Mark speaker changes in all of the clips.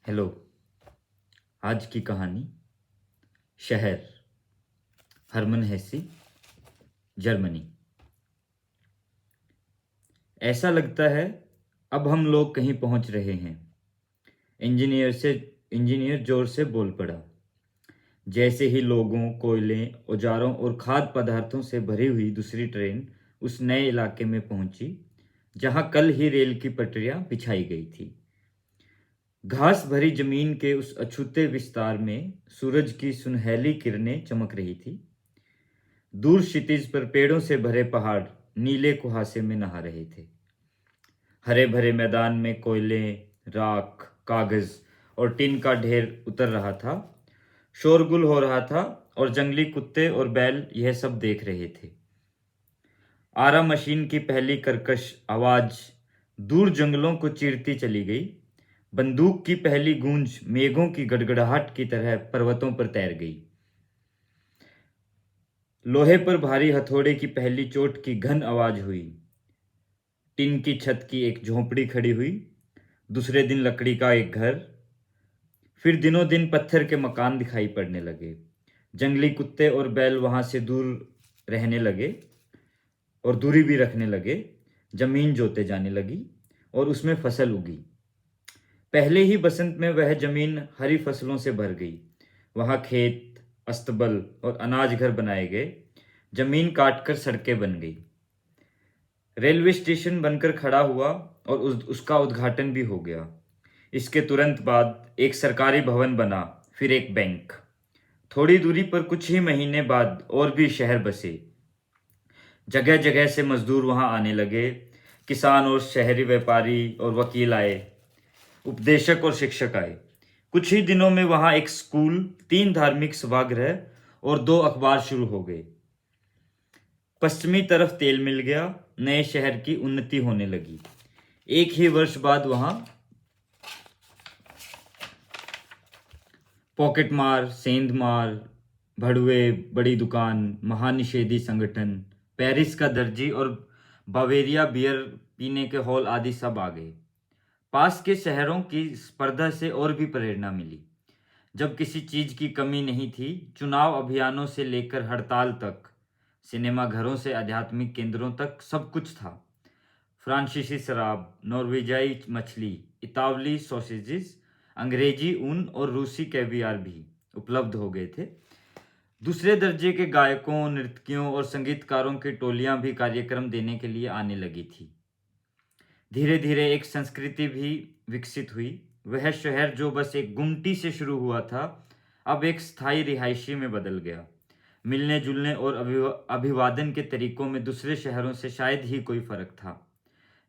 Speaker 1: Hello. आज की कहानी शहर, हरमन हेसी, जर्मनी। ऐसा लगता है अब हम लोग कहीं पहुंच रहे हैं। इंजीनियर जोर से बोल पड़ा। जैसे ही लोगों, कोयले, औजारों और खाद्य पदार्थों से भरी हुई दूसरी ट्रेन उस नए इलाके में पहुंची जहां कल ही रेल की पटरियां बिछाई गई थी। घास भरी जमीन के उस अछूते विस्तार में सूरज की सुनहली किरणें चमक रही थी। दूर क्षितिज पर पेड़ों से भरे पहाड़ नीले कुहासे में नहा रहे थे। हरे भरे मैदान में कोयले, राख, कागज और टिन का ढेर उतर रहा था। शोरगुल हो रहा था और जंगली कुत्ते और बैल यह सब देख रहे थे। आरा मशीन की पहली कर्कश आवाज दूर जंगलों को चीरती चली गई। बंदूक की पहली गूंज मेघों की गड़गड़ाहट की तरह पर्वतों पर तैर गई। लोहे पर भारी हथौड़े की पहली चोट की घन आवाज हुई। टिन की छत की एक झोंपड़ी खड़ी हुई। दूसरे दिन लकड़ी का एक घर। फिर दिनों दिन पत्थर के मकान दिखाई पड़ने लगे। जंगली कुत्ते और बैल वहां से दूर रहने लगे और दूरी भी रखने लगे। जमीन जोते जाने लगी और उसमें फसल उगी। पहले ही बसंत में वह जमीन हरी फसलों से भर गई। वहां खेत, अस्तबल और अनाज घर बनाए गए। जमीन काटकर सड़कें बन गई। रेलवे स्टेशन बनकर खड़ा हुआ और उसका उद्घाटन भी हो गया। इसके तुरंत बाद एक सरकारी भवन बना, फिर एक बैंक। थोड़ी दूरी पर कुछ ही महीने बाद और भी शहर बसे। जगह जगह से मजदूर वहां आने लगे। किसान और शहरी व्यापारी और वकील आए। उपदेशक और शिक्षक आए। कुछ ही दिनों में वहां एक स्कूल, 3 धार्मिक सभागृह और 2 अखबार शुरू हो गए। पश्चिमी तरफ तेल मिल गया। नए शहर की उन्नति होने लगी। एक ही वर्ष बाद वहां पॉकेट मार, सेंध मार, भड़ुए, बड़ी दुकान, महानिषेधी संगठन, पेरिस का दर्जी और बावेरिया बियर पीने के हॉल आदि सब आ गए। पास के शहरों की स्पर्धा से और भी प्रेरणा मिली। जब किसी चीज की कमी नहीं थी, चुनाव अभियानों से लेकर हड़ताल तक, सिनेमा घरों से आध्यात्मिक केंद्रों तक सब कुछ था। फ्रांसीसी शराब, नॉर्वेजाई मछली, इतावली सॉसेजेस, अंग्रेजी ऊन और रूसी कैवियार भी उपलब्ध हो गए थे। दूसरे दर्जे के गायकों, नर्तकियों और संगीतकारों की टोलियां भी कार्यक्रम देने के लिए आने लगी थी। धीरे धीरे एक संस्कृति भी विकसित हुई। वह शहर जो बस एक गुमटी से शुरू हुआ था, अब एक स्थायी रिहायशी में बदल गया। मिलने जुलने और अभिवादन के तरीकों में दूसरे शहरों से शायद ही कोई फर्क था।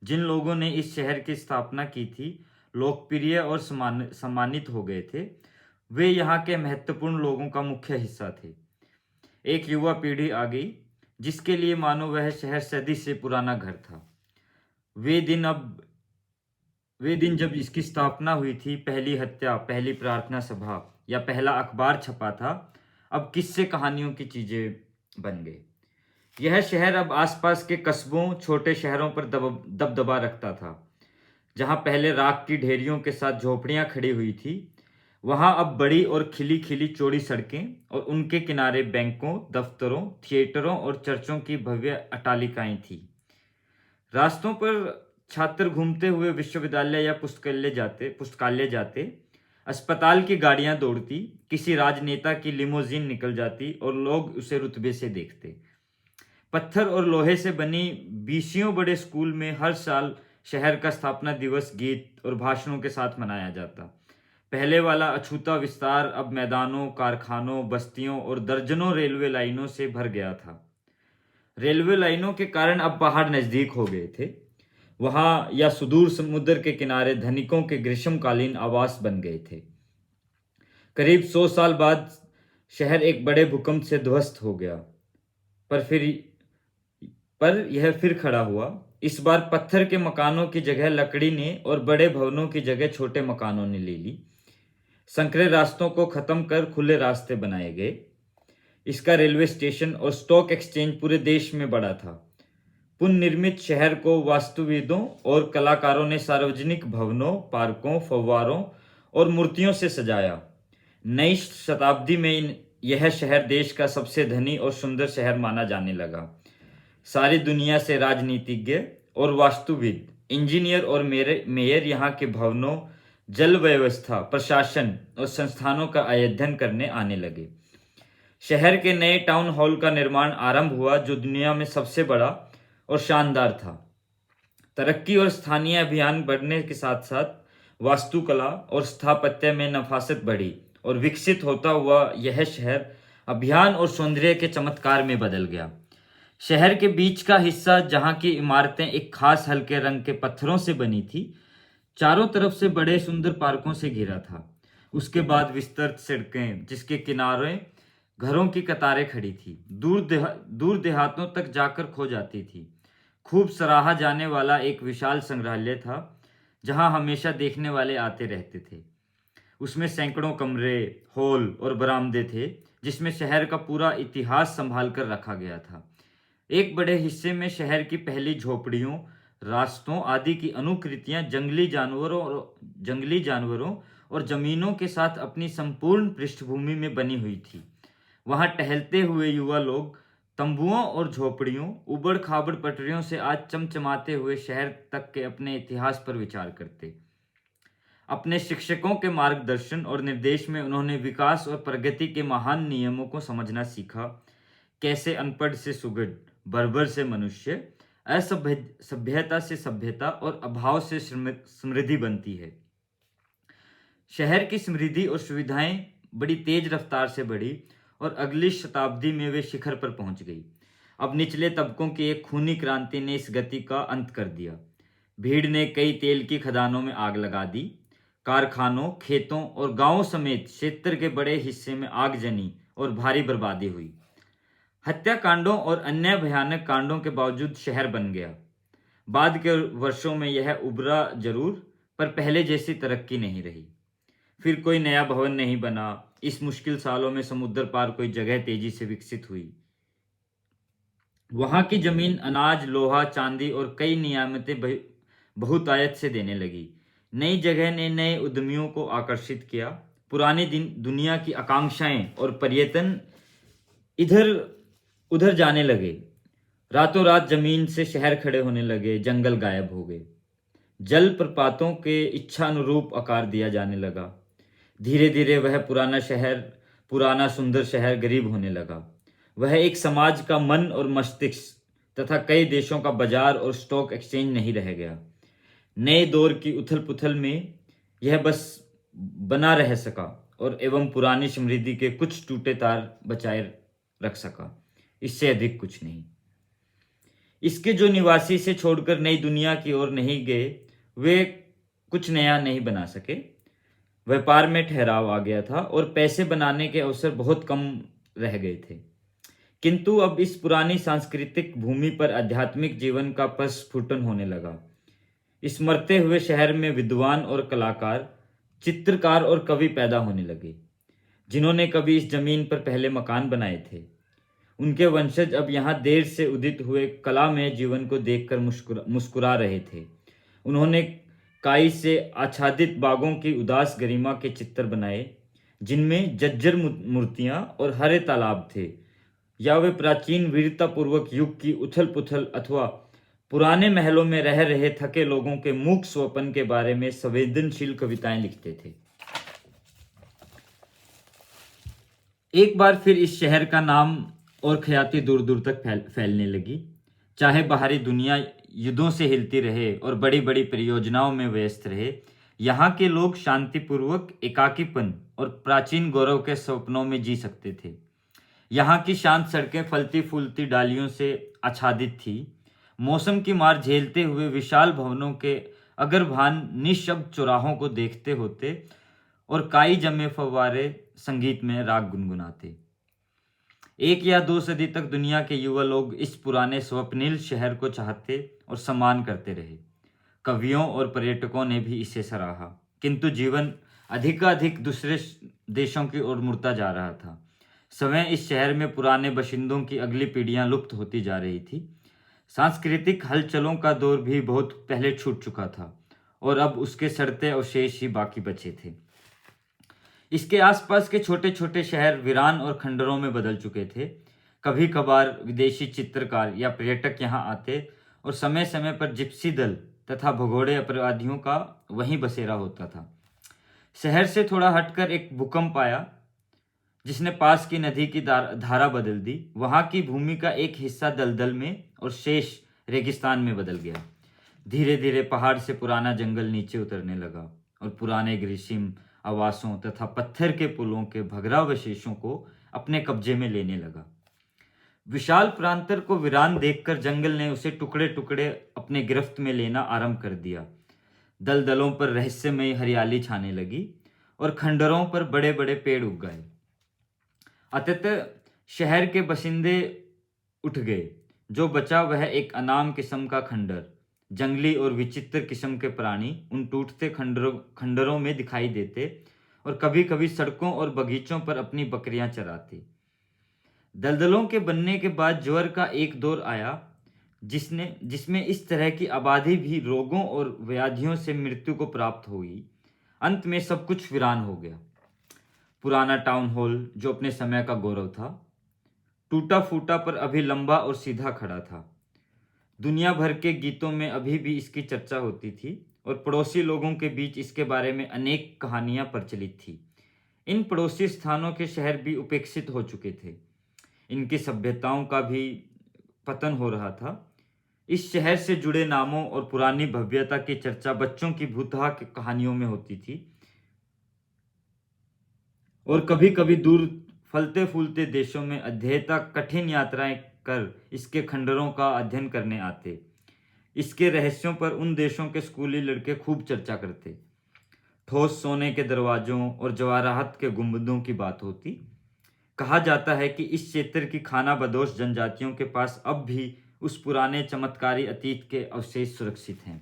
Speaker 1: जिन लोगों ने इस शहर की स्थापना की थी, लोकप्रिय और सम्मानित हो गए थे। वे यहाँ के महत्वपूर्ण लोगों का मुख्य हिस्सा थे। एक युवा पीढ़ी आ गई जिसके लिए मानो वह शहर सदी से पुराना घर था। वे दिन अब वे दिन जब इसकी स्थापना हुई थी, पहली हत्या, पहली प्रार्थना सभा या पहला अखबार छपा था, अब किस्से कहानियों की चीजें बन गए। यह शहर अब आसपास के कस्बों, छोटे शहरों पर दबदबा रखता था। जहां पहले राख की ढेरियों के साथ झोपड़ियां खड़ी हुई थी, वहां अब बड़ी और खिली खिली चौड़ी सड़कें और उनके किनारे बैंकों, दफ्तरों, थिएटरों और चर्चों की भव्य अट्टालिकाएं थी। रास्तों पर छात्र घूमते हुए विश्वविद्यालय या पुस्तकालय जाते। अस्पताल की गाड़ियां दौड़ती, किसी राजनेता की लिमोजिन निकल जाती और लोग उसे रुतबे से देखते। पत्थर और लोहे से बनी 20 बड़े स्कूल में हर साल शहर का स्थापना दिवस गीत और भाषणों के साथ मनाया जाता। पहले वाला अछूता विस्तार अब मैदानों, कारखानों, बस्तियों और दर्जनों रेलवे लाइनों से भर गया था। रेलवे लाइनों के कारण अब पहाड़ नजदीक हो गए थे। वहां या सुदूर समुद्र के किनारे धनिकों के ग्रीष्मकालीन आवास बन गए थे। करीब 100 साल बाद शहर एक बड़े भूकंप से ध्वस्त हो गया, पर फिर पर यह फिर खड़ा हुआ। इस बार पत्थर के मकानों की जगह लकड़ी ने और बड़े भवनों की जगह छोटे मकानों ने ले ली। संकरे रास्तों को खत्म कर खुले रास्ते बनाए गए। इसका रेलवे स्टेशन और स्टॉक एक्सचेंज पूरे देश में बड़ा था। पुनर्निर्मित शहर को वास्तुविदों और कलाकारों ने सार्वजनिक भवनों, पार्कों, फव्वारों और मूर्तियों से सजाया। नई शताब्दी में यह शहर देश का सबसे धनी और सुंदर शहर माना जाने लगा। सारी दुनिया से राजनीतिज्ञ और वास्तुविद, इंजीनियर और मेयर यहाँ के भवनों, जल व्यवस्था, प्रशासन और संस्थानों का अध्ययन करने आने लगे। शहर के नए टाउन हॉल का निर्माण आरंभ हुआ, जो दुनिया में सबसे बड़ा और शानदार था। तरक्की और स्थानीय अभियान बढ़ने के साथ साथ वास्तुकला और स्थापत्य में नफासत बढ़ी और विकसित होता हुआ यह शहर अभियान और सौंदर्य के चमत्कार में बदल गया। शहर के बीच का हिस्सा, जहाँ की इमारतें एक खास हल्के रंग के पत्थरों से बनी थी, चारों तरफ से बड़े सुंदर पार्कों से घिरा था। उसके बाद विस्तृत सड़कें, जिसके किनारे घरों की कतारें खड़ी थी, दूर देहातों तक जाकर खो जाती थी। खूब सराहा जाने वाला एक विशाल संग्रहालय था, जहां हमेशा देखने वाले आते रहते थे। उसमें सैकड़ों कमरे, हॉल और बरामदे थे, जिसमें शहर का पूरा इतिहास संभाल कर रखा गया था। एक बड़े हिस्से में शहर की पहली झोपड़ियों, रास्तों आदि की अनुकृतियां जंगली जानवरों और जमीनों के साथ अपनी संपूर्ण पृष्ठभूमि में बनी हुई थी। वहां टहलते हुए युवा लोग तंबुओं और झोपड़ियों, उबड़ खाबड़ पटरियों से आज चमचमाते हुए शहर तक के अपने इतिहास पर विचार करते। अपने शिक्षकों के मार्गदर्शन और निर्देश में उन्होंने विकास और प्रगति के महान नियमों को समझना सीखा। कैसे अनपढ़ से सुगढ़, बर्बर से मनुष्य, सभ्यता से सभ्यता और अभाव से समृद्धि बनती है। शहर की समृद्धि और सुविधाएं बड़ी तेज रफ्तार से बढ़ी और अगली शताब्दी में वे शिखर पर पहुंच गई। अब निचले तबकों की एक खूनी क्रांति ने इस गति का अंत कर दिया। भीड़ ने कई तेल की खदानों में आग लगा दी। कारखानों, खेतों और गांवों समेत क्षेत्र के बड़े हिस्से में आग जनी और भारी बर्बादी हुई। हत्याकांडों और अन्य भयानक कांडों के बावजूद शहर बन गया। बाद के वर्षों में यह उभरा जरूर, पर पहले जैसी तरक्की नहीं रही। फिर कोई नया भवन नहीं बना। इस मुश्किल सालों में समुद्र पार कोई जगह तेजी से विकसित हुई। वहां की जमीन अनाज, लोहा, चांदी और कई नियामतें बहुतायत से देने लगी। नई जगह ने नए उद्यमियों को आकर्षित किया। पुरानी दुनिया की आकांक्षाएं और पर्यटन इधर उधर जाने लगे। रातों रात जमीन से शहर खड़े होने लगे, जंगल गायब हो गए, जल प्रपातों के इच्छा अनुरूप आकार दिया जाने लगा। धीरे धीरे वह पुराना सुंदर शहर गरीब होने लगा। वह एक समाज का मन और मस्तिष्क तथा कई देशों का बाजार और स्टॉक एक्सचेंज नहीं रह गया। नए दौर की उथल पुथल में यह बस बना रह सका और एवं पुरानी समृद्धि के कुछ टूटे तार बचाए रख सका, इससे अधिक कुछ नहीं। इसके जो निवासी से छोड़कर नई दुनिया की ओर नहीं गए, वे कुछ नया नहीं बना सके। व्यापार में ठहराव आ गया था और पैसे बनाने के अवसर बहुत कम रह गए थे। किंतु अब इस पुरानी सांस्कृतिक भूमि पर आध्यात्मिक जीवन का प्रस्फुटन होने लगा। इस मरते हुए शहर में विद्वान और कलाकार, चित्रकार और कवि पैदा होने लगे, जिन्होंने कभी इस जमीन पर पहले मकान बनाए थे। उनके वंशज अब यहाँ देर से उदित हुए कला में जीवन को देखकर मुस्कुरा रहे थे। उन्होंने काई से आच्छादित बागों की उदास गरिमा के चित्र बनाए, जिनमें जर्जर मूर्तियां और हरे तालाब थे, या वे प्राचीन वीरतापूर्वक युग की उथल पुथल अथवा पुराने महलों में रह रहे थके लोगों के मूक स्वप्न के बारे में संवेदनशील कविताएं लिखते थे। एक बार फिर इस शहर का नाम और ख्याति दूर दूर तक फैलने लगी। चाहे बाहरी दुनिया युद्धों से हिलती रहे और बड़ी बड़ी परियोजनाओं में व्यस्त रहे, यहाँ के लोग शांतिपूर्वक एकाकीपन और प्राचीन गौरव के सपनों में जी सकते थे। यहाँ की शांत सड़कें फलती फूलती डालियों से आच्छादित थी। मौसम की मार झेलते हुए विशाल भवनों के अगरभान निःशब्द चौराहों को देखते होते और काई जमे फव्वारे संगीत में राग गुनगुनाते। 1 या 2 सदी तक दुनिया के युवा लोग इस पुराने स्वप्निल शहर को चाहते और सम्मान करते रहे। कवियों और पर्यटकों ने भी इसे सराहा, किंतु जीवन अधिकाधिक दूसरे देशों की ओर मुड़ता जा रहा था। समय इस शहर में पुराने बशिंदों की अगली पीढ़ियां लुप्त होती जा रही थी। सांस्कृतिक हलचलों का दौर भी बहुत पहले छूट चुका था और अब उसके सड़ते अवशेष ही बाकी बचे थे। इसके आसपास के छोटे छोटे शहर वीरान और खंडरों में बदल चुके थे। कभी कभार विदेशी चित्रकार या पर्यटक यहाँ आते और समय समय पर जिप्सी दल तथा भगोड़े अपराधियों का वहीं बसेरा होता था। शहर से थोड़ा हटकर एक भूकंप आया जिसने पास की नदी की धारा बदल दी। वहां की भूमि का एक हिस्सा दलदल में और शेष रेगिस्तान में बदल गया। धीरे धीरे पहाड़ से पुराना जंगल नीचे उतरने लगा और पुराने ग्रीष्म आवासों तथा पत्थर के पुलों के भग्नावशेषों को अपने कब्जे में लेने लगा। विशाल प्रांतर को वीरान देखकर जंगल ने उसे टुकड़े टुकड़े अपने गिरफ्त में लेना आरंभ कर दिया। दलदलों पर रहस्यमय हरियाली छाने लगी और खंडरों पर बड़े बड़े पेड़ उग गए। अतः शहर के बसिंदे उठ गए। जो बचा वह एक अनाम किस्म का खंडर। जंगली और विचित्र किस्म के प्राणी उन टूटते खंडरों में दिखाई देते और कभी कभी सड़कों और बगीचों पर अपनी बकरियां चराते। दलदलों के बनने के बाद ज्वर का एक दौर आया जिसमें इस तरह की आबादी भी रोगों और व्याधियों से मृत्यु को प्राप्त हुई। अंत में सब कुछ वीरान हो गया। पुराना टाउन हॉल जो अपने समय का गौरव था, टूटा फूटा पर अभी लंबा और सीधा खड़ा था। दुनिया भर के गीतों में अभी भी इसकी चर्चा होती थी और पड़ोसी लोगों के बीच इसके बारे में अनेक कहानियां प्रचलित थी। इन पड़ोसी स्थानों के शहर भी उपेक्षित हो चुके थे। इनकी सभ्यताओं का भी पतन हो रहा था। इस शहर से जुड़े नामों और पुरानी भव्यता की चर्चा बच्चों की भूतहा की कहानियों में होती थी और कभी कभी दूर फलते फूलते देशों में अध्येता कठिन यात्राएं कर इसके खंडरों का अध्ययन करने आते। इसके रहस्यों पर उन देशों के स्कूली लड़के खूब चर्चा करते। ठोस सोने के दरवाजों और जवाहरात के गुंबदों की बात होती। कहा जाता है कि इस क्षेत्र की खाना बदोश जनजातियों के पास अब भी उस पुराने चमत्कारी अतीत के अवशेष सुरक्षित हैं।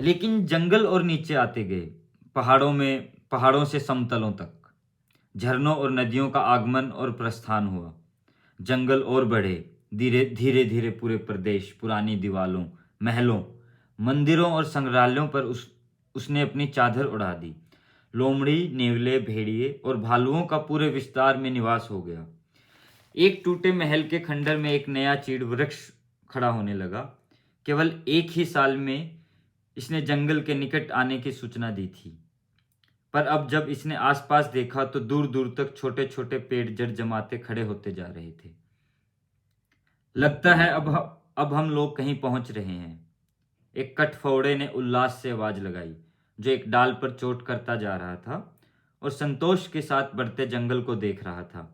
Speaker 1: लेकिन जंगल और नीचे आते गए, पहाड़ों से समतलों तक झरनों और नदियों का आगमन और प्रस्थान हुआ। जंगल और बढ़े। धीरे धीरे पूरे प्रदेश पुरानी दीवालों, महलों, मंदिरों और संग्रहालयों पर उसने अपनी चादर उड़ा दी। लोमड़ी, नेवले, भेड़िए और भालुओं का पूरे विस्तार में निवास हो गया। एक टूटे महल के खंडर में एक नया चीड़ वृक्ष खड़ा होने लगा। केवल एक ही साल में इसने जंगल के निकट आने की सूचना दी थी, पर अब जब इसने आसपास देखा तो दूर दूर तक छोटे छोटे पेड़ जड़ जमाते खड़े होते जा रहे थे। लगता है अब हम लोग कहीं पहुंच रहे हैं, एक कठफोड़े ने उल्लास से आवाज लगाई, जो एक डाल पर चोट करता जा रहा था और संतोष के साथ बढ़ते जंगल को देख रहा था,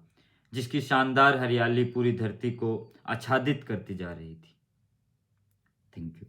Speaker 1: जिसकी शानदार हरियाली पूरी धरती को आच्छादित करती जा रही थी। Thank you.